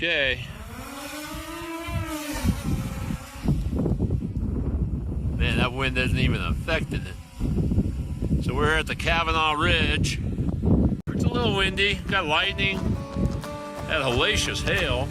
Okay. Man, that wind isn't even affecting it. So we're here at the Kavanaugh Ridge. It's a little windy, got lightning, had hellacious hail.